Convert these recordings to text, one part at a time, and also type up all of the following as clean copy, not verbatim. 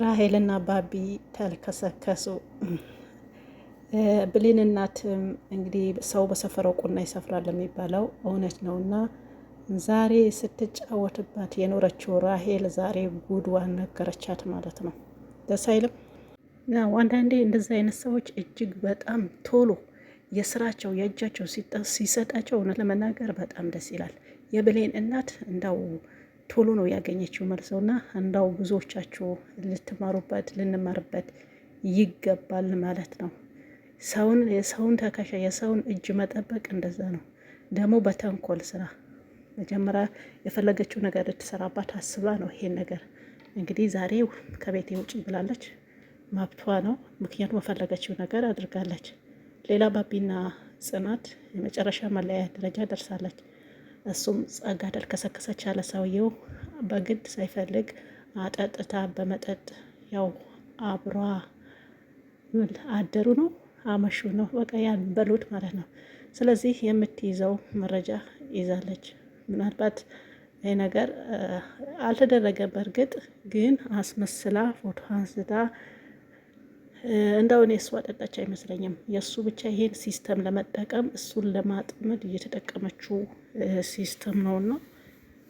ራሄልና ባቢ ተልከሰከሱ። ብሌን እናትም እንግዲህ ሰው በሰፈረው ቁና ይሰፍራል የሚባለው እውነት ነውና ዛሬ ስትጫወትባት የኖረችው ራሄል ዛሬ ጉድዋን ነገረቻት ማለት ነው። ደስ አይልም? አንዳንዴ እንደዚህ አይነት ሰዎች እጅግ በጣም ቶሎ የስራቸው የእጃቸው ሲሰጣቸው እውነት ለመናገር በጣም ደስ ይላል። የብሌን እናት እንዳው ቶሎ ነው ያገኘችው መልሰውና እንዳው ብዙዎቻችሁ ልትማሩበት ልንማርበት ይገባል ማለት ነው። የሰውን ተከሻ የሰውን እጅ መጠበቅ እንደዛ ነው። ደግሞ በተንኮል ስራ መጀመሪያ የፈለገችው ነገር ልትሰራባት አስባ ነው። ይሄን ነገር እንግዲህ ዛሬ ከቤቴ ውጭ ብላለች፣ መብቷ ነው። ምክንያቱም የፈለገችው ነገር አድርጋለች። ሌላ ባቢና ጽናት የመጨረሻ መለያ ደረጃ ደርሳለች። እሱም ጸጋ ከሰከሰች ያለ ሰውየው በግድ ሳይፈልግ አጠጥታ በመጠጥ ያው አብሯ አደሩ ነው አመሹ ነው በቃ ያን በሉት ማለት ነው። ስለዚህ የምትይዘው መረጃ ይዛለች። ምናልባት ይህ ነገር አልተደረገም፣ በእርግጥ ግን አስመስላ ፎቶ አንስታ እንደው እኔ እሱ አጠጣች አይመስለኝም። የእሱ ብቻ ይሄን ሲስተም ለመጠቀም እሱን ለማጥመድ እየተጠቀመችው ሲስተም ነውና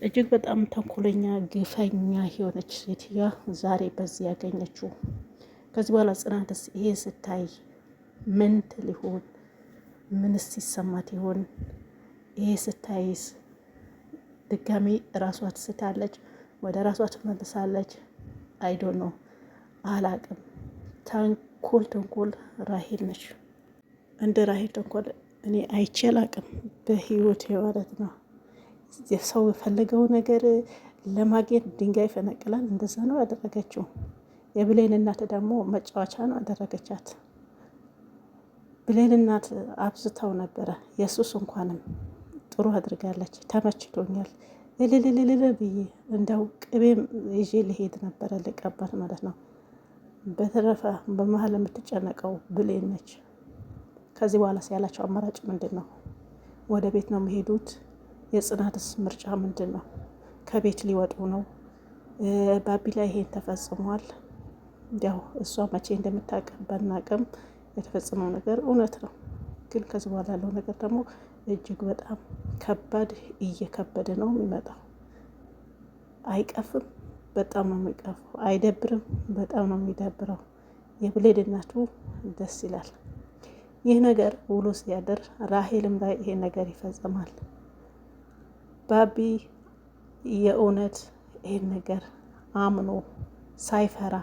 እጅግ በጣም ተንኮለኛ ግፈኛ የሆነች ሴትዮዋ ዛሬ በዚህ ያገኘችው። ከዚህ በኋላ ጽናትስ ይሄ ስታይ ምን ትል ይሆን? ምንስ ሲሰማት ይሆን? ይሄ ስታይስ ድጋሚ ራሷ ትስታለች፣ ወደ ራሷ ትመልሳለች? አይዶን ነው አላቅም። ተንኮል ራሄል ነች። እንደ ራሄል ተንኮል እኔ አይቼ አላቅም በህይወት ማለት ነው። ሰው የፈለገው ነገር ለማግኘት ድንጋይ ፈነቅላል። እንደዛ ነው ያደረገችው። የብሌን እናት ደግሞ መጫወቻ ነው ያደረገቻት። ብሌን እናት አብዝታው ነበረ። የሱስ እንኳንም ጥሩ አድርጋለች። ተመችቶኛል እልልልል ብዬ እንደው ቅቤም ይዤ ልሄድ ነበረ ልቀባት ማለት ነው። በተረፈ በመሀል የምትጨነቀው ብሌን ነች። ከዚህ በኋላ ያላቸው አማራጭ ምንድን ነው? ወደ ቤት ነው የሚሄዱት? የጽናትስ ምርጫ ምንድን ነው? ከቤት ሊወጡ ነው። ባቢ ላይ ይሄን ተፈጽሟል። ያው እሷ መቼ እንደምታቀበል አቅም የተፈጸመው ነገር እውነት ነው። ግን ከዚህ በኋላ ያለው ነገር ደግሞ እጅግ በጣም ከባድ እየከበደ ነው የሚመጣው። አይቀፍም፣ በጣም ነው የሚቀፈው። አይደብርም፣ በጣም ነው የሚደብረው። የብሌን እናቱ ደስ ይላል። ይህ ነገር ውሎ ሲያደር ራሄልም ላይ ይሄ ነገር ይፈጸማል። ባቢ የእውነት ይሄን ነገር አምኖ ሳይፈራ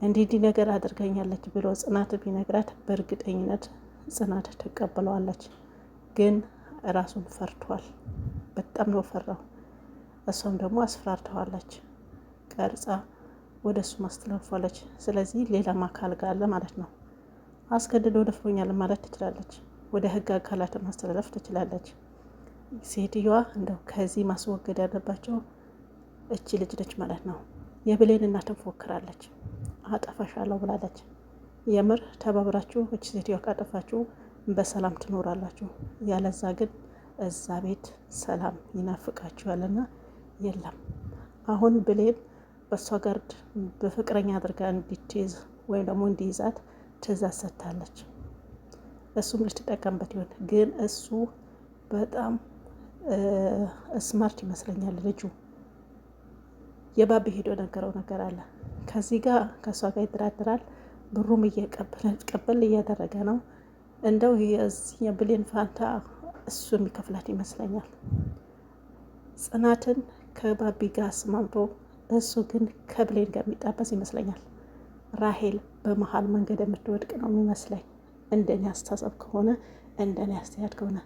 እንዲህ ነገር አድርገኛለች ብሎ ጽናት ቢነግራት በእርግጠኝነት ጽናት ትቀበለዋለች። ግን ራሱን ፈርቷል። በጣም ነው ፈራው። እሷም ደግሞ አስፈራርተዋለች፣ ቀርጻ ወደ እሱ ማስተላልፋለች። ስለዚህ ሌላም አካል ጋር አለ ማለት ነው። አስገድዶ ደፍሮኛል ማለት ትችላለች። ወደ ህግ አካላት ማስተላለፍ ትችላለች። ሴትዮዋ እንደው ከዚህ ማስወገድ ያለባቸው እቺ ልጅ ነች ማለት ነው። የብሌን እናትን ፎክራለች። አጠፋሻለሁ ብላለች። የምር ተባብራችሁ እቺ ሴትዮዋ ካጠፋችሁ በሰላም ትኖራላችሁ። ያለዛ ግን እዛ ቤት ሰላም ይናፍቃችኋልና የለም። አሁን ብሌን በእሷ ጋር በፍቅረኛ አድርጋ እንዲትይዝ ወይም ደግሞ እንዲይዛት ትእዛዝ ሰጥታለች። እሱም ልትጠቀምበት ይሆን? ግን እሱ በጣም ስማርት ይመስለኛል ልጁ። የባቢ ሄዶ ነገረው ነገር አለ። ከዚህ ጋር ከእሷ ጋር ይደራደራል። ብሩም እየቀበል እያደረገ ነው። እንደው የዚህ የብሌን ፋንታ እሱ የሚከፍላት ይመስለኛል። ጽናትን ከባቢ ጋር አስማምቶ እሱ ግን ከብሌን ጋር የሚጣበስ ይመስለኛል። ራሄል በመሀል መንገድ የምትወድቅ ነው የሚመስለኝ። እንደኔ አስተሳሰብ ከሆነ እንደኔ አስተያየት ከሆነ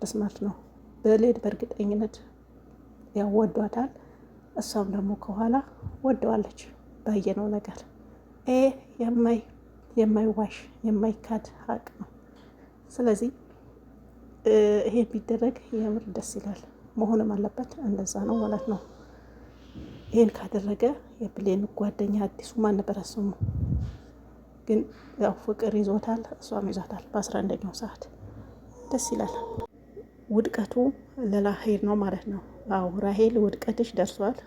ስማርት ነው። ብሌን በእርግጠኝነት ያው ወዷታል። እሷም ደግሞ ከኋላ ወደዋለች። ባየነው ነገር የማይዋሽ የማይካድ ሀቅ ነው። ስለዚህ ይሄ ቢደረግ የምር ደስ ይላል። መሆንም አለበት። እንደዛ ነው ማለት ነው። ይሄን ካደረገ የብሌን ጓደኛ አዲሱ ማን ነበር ስሙ? ግን ያው ፍቅር ይዞታል፣ እሷም ይዟታል። በ11ኛው ሰዓት ደስ ይላል። ውድቀቱ ለራሄል ነው ማለት ነው። አዎ ራሄል ውድቀትሽ ደርሷል።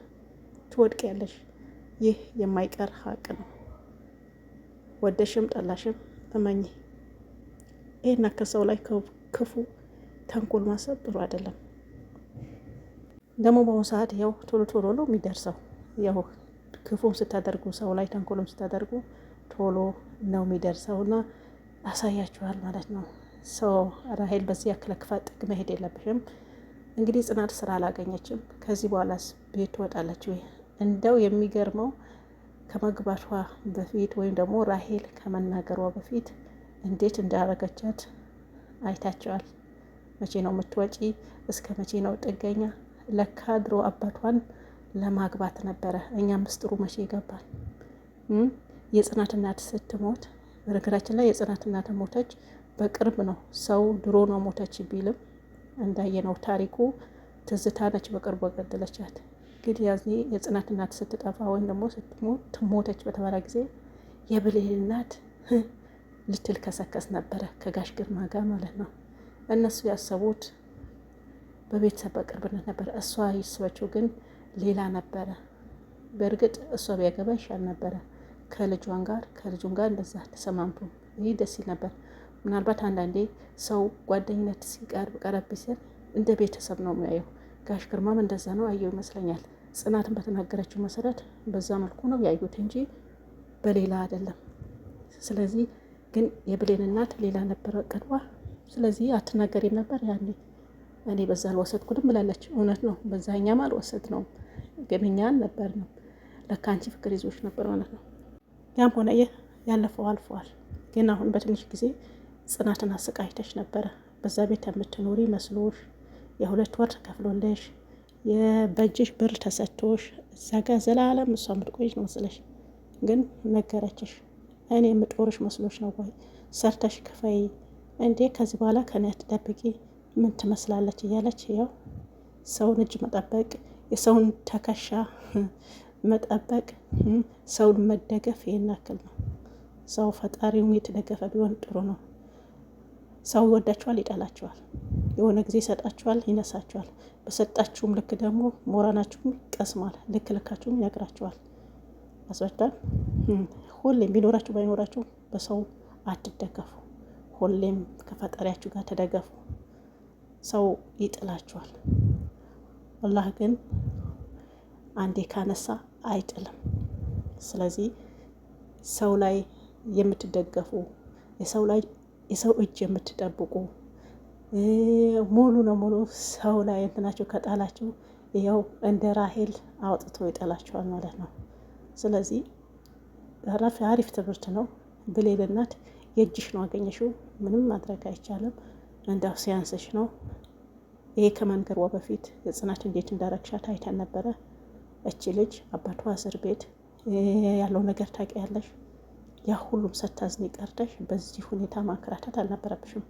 ትወድቂያለሽ። ይህ የማይቀር ሀቅ ነው። ወደሽም ጠላሽም እመኚ። ይህን ያክል ሰው ላይ ክፉ ተንኮል ማሰብ ጥሩ አይደለም። ደግሞ በአሁኑ ሰዓት ያው ቶሎ ቶሎ ነው የሚደርሰው። ያው ክፉም ስታደርጉ ሰው ላይ ተንኮልም ስታደርጉ ቶሎ ነው የሚደርሰው እና አሳያችኋል ማለት ነው። ሰው ራሄል በዚህ ያክል ክፋት ጥግ መሄድ የለብሽም። እንግዲህ ጽናት ስራ አላገኘችም። ከዚህ በኋላስ ቤት ትወጣለች ወይ? እንደው የሚገርመው ከመግባቷ በፊት ወይም ደግሞ ራሄል ከመናገሯ በፊት እንዴት እንዳረገቻት አይታቸዋል። መቼ ነው የምትወጪ? እስከ መቼ ነው ጥገኛ? ለካ ድሮ አባቷን ለማግባት ነበረ። እኛም ምስጢሩ መቼ ይገባል? የጽናት እናት ስትሞት፣ በነገራችን ላይ የጽናት እናት ሞተች በቅርብ ነው። ሰው ድሮ ነው ሞተች ቢልም እንዳየነው ታሪኩ ትዝታ ነች በቅርቡ ገደለቻት። ግን ያኔ የጽናት እናት ስትጠፋ ወይም ደግሞ ስትሞት ሞተች በተባለ ጊዜ የብሌን እናት ልትል ከሰከስ ነበረ ከጋሽ ግርማ ጋር ማለት ነው። እነሱ ያሰቡት በቤተሰብ በቅርብነት ነበረ። እሷ ይስበችው ግን ሌላ ነበረ። በእርግጥ እሷ ቢያገባ ይሻል ነበረ ከልጁን ጋር እንደዛ ተሰማምቶ ይህ ደስ ይል ነበር። ምናልባት አንዳንዴ ሰው ጓደኝነት ሲቀርብ ቀረብ ሲል እንደ ቤተሰብ ነው የሚያየው። ጋሽ ግርማም እንደዛ ነው አየው ይመስለኛል። ጽናትን በተናገረችው መሰረት በዛ መልኩ ነው ያዩት እንጂ በሌላ አይደለም። ስለዚህ ግን የብሌን እናት ሌላ ነበረ ቀድዋ። ስለዚህ አትናገሪም ነበር ያኔ። እኔ በዛ አልወሰድኩትም ብላለች። እውነት ነው፣ በዛ እኛም አልወሰድ ነው፣ ግን እኛን ነበር ነው ለካ አንቺ ፍቅር ይዞች ነበር ማለት ነው። ያም ሆነ ይህ ያለፈው አልፈዋል። ግን አሁን በትንሽ ጊዜ ጽናትን አሰቃይተሽ ነበረ። በዛ ቤት የምትኖሪ መስሎሽ የ2 ወር ተከፍሎልሽ የበጅሽ ብር ተሰጥቶሽ እዛ ጋ ዘላለም እሷ የምትቆይሽ ነው መስለሽ፣ ግን ነገረችሽ። እኔ የምጦርሽ መስሎሽ ነው ወይ? ሰርተሽ ክፈይ እንዴ፣ ከዚህ በኋላ ከኔ አትደብቂ፣ ምን ትመስላለች እያለች ያው ሰውን እጅ መጠበቅ፣ የሰውን ተከሻ መጠበቅ፣ ሰውን መደገፍ ይሄን ያክል ነው። ሰው ፈጣሪውን የተደገፈ ቢሆን ጥሩ ነው። ሰው ይወዳችኋል፣ ይጠላችኋል። የሆነ ጊዜ ይሰጣችኋል፣ ይነሳችኋል። በሰጣችሁም ልክ ደግሞ ሞራናችሁም ይቀስማል፣ ልክ ልካችሁም ይነግራችኋል። አስወዳን ሁሌም ቢኖራችሁ ባይኖራችሁ በሰው አትደገፉ። ሁሌም ከፈጣሪያችሁ ጋር ተደገፉ። ሰው ይጥላችኋል። አላህ ግን አንዴ ካነሳ አይጥልም። ስለዚህ ሰው ላይ የምትደገፉ የሰው እጅ የምትጠብቁ ሙሉ ለሙሉ ሰው ላይ እንትናችሁ ከጣላችሁ ያው እንደ ራሄል አውጥቶ ይጠላችኋል ማለት ነው። ስለዚህ አሪፍ ትምህርት ነው። ብሌን እናት የእጅሽ ነው አገኘሽው፣ ምንም ማድረግ አይቻልም። እንዳው ሲያንስሽ ነው። ይሄ ከመንገሯ በፊት የጽናት እንዴት እንዳረግሻት አይተን ነበረ። እቺ ልጅ አባቷ እስር ቤት ያለው ነገር ታውቂያለሽ። ያ ሁሉም ስታዝኒ ቀርተሽ በዚህ ሁኔታ ማንከራተት አልነበረብሽም።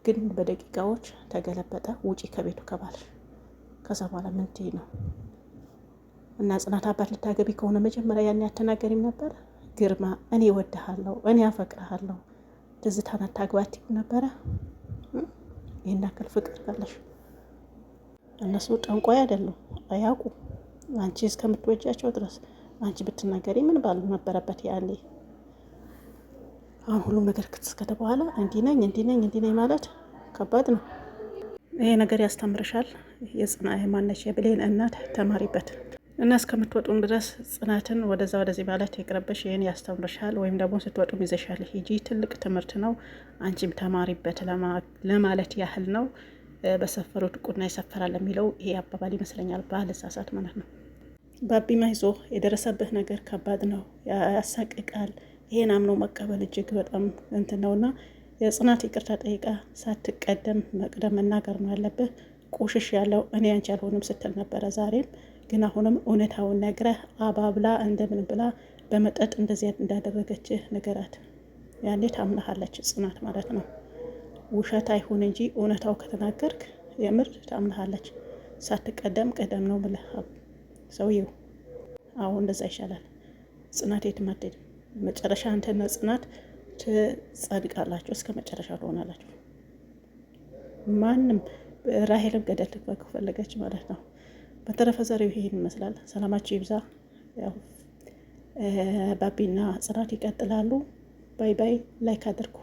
ግን በደቂቃዎች ተገለበጠ። ውጪ ከቤቱ ከባልሽ። ከዛ በኋላ ምን ትይ ነው? እና ጽናት አባት ልታገቢ ከሆነ መጀመሪያ ያን ያተናገሪም ነበር። ግርማ እኔ እወድሃለሁ፣ እኔ አፈቅርሃለሁ፣ ትዝታን አታግባት ነበረ። ይህን ያክል ፍቅር ካለሽ እነሱ ጠንቋይ አይደሉም፣ አያውቁ። አንቺ እስከምትወጃቸው ድረስ አንቺ ብትናገሪ ምን ባሉ ነበረበት ያኔ። አሁን ሁሉም ነገር ከተስከተ በኋላ እንዲህ ነኝ ማለት ከባድ ነው። ይሄ ነገር ያስተምርሻል። የማነች የብሌን እናት ተማሪበት እና እስከምትወጡም ድረስ ጽናትን ወደዛ ወደዚህ ማለት ይቅርብሽ። ይህን ያስተምርሻል። ወይም ደግሞ ስትወጡም ይዘሻል ሂጂ። ትልቅ ትምህርት ነው። አንቺም ተማሪበት ለማለት ያህል ነው። በሰፈሩት ቁና ይሰፈራል የሚለው ይሄ አባባል ይመስለኛል፣ ባልሳሳት ማለት ነው። ባቢማ ይዞ የደረሰብህ ነገር ከባድ ነው፣ ያሳቅቃል። ይሄን አምኖ መቀበል እጅግ በጣም እንትን ነውና የጽናት ይቅርታ ጠይቃ ሳትቀደም መቅደም መናገር ነው ያለብህ። ቆሽሽ ያለው እኔ አንቺ አልሆንም ስትል ነበረ ዛሬም። ግን አሁንም እውነታውን ነግረህ አባብላ እንደምን ብላ በመጠጥ እንደዚያ እንዳደረገችህ ንገራት። ያኔ ታምናሃለች ጽናት ማለት ነው። ውሸት አይሁን እንጂ እውነታው ከተናገርክ የምር ታምናሃለች። ሳትቀደም ቀደም ነው ብለህ ሰውየው። አሁን እንደዛ ይሻላል። ጽናት የትም አትሄድም። መጨረሻ አንተና ጽናት ትጸድቃላችሁ፣ እስከ መጨረሻ ትሆናላችሁ። ማንም ራሄልም ገደል ትግባ ከፈለገች ማለት ነው። በተረፈ ዛሬው ይሄን ይመስላል። ሰላማችሁ ይብዛ። ያው ባቢና ጽናት ይቀጥላሉ። ባይ ባይ። ላይክ አድርጉ።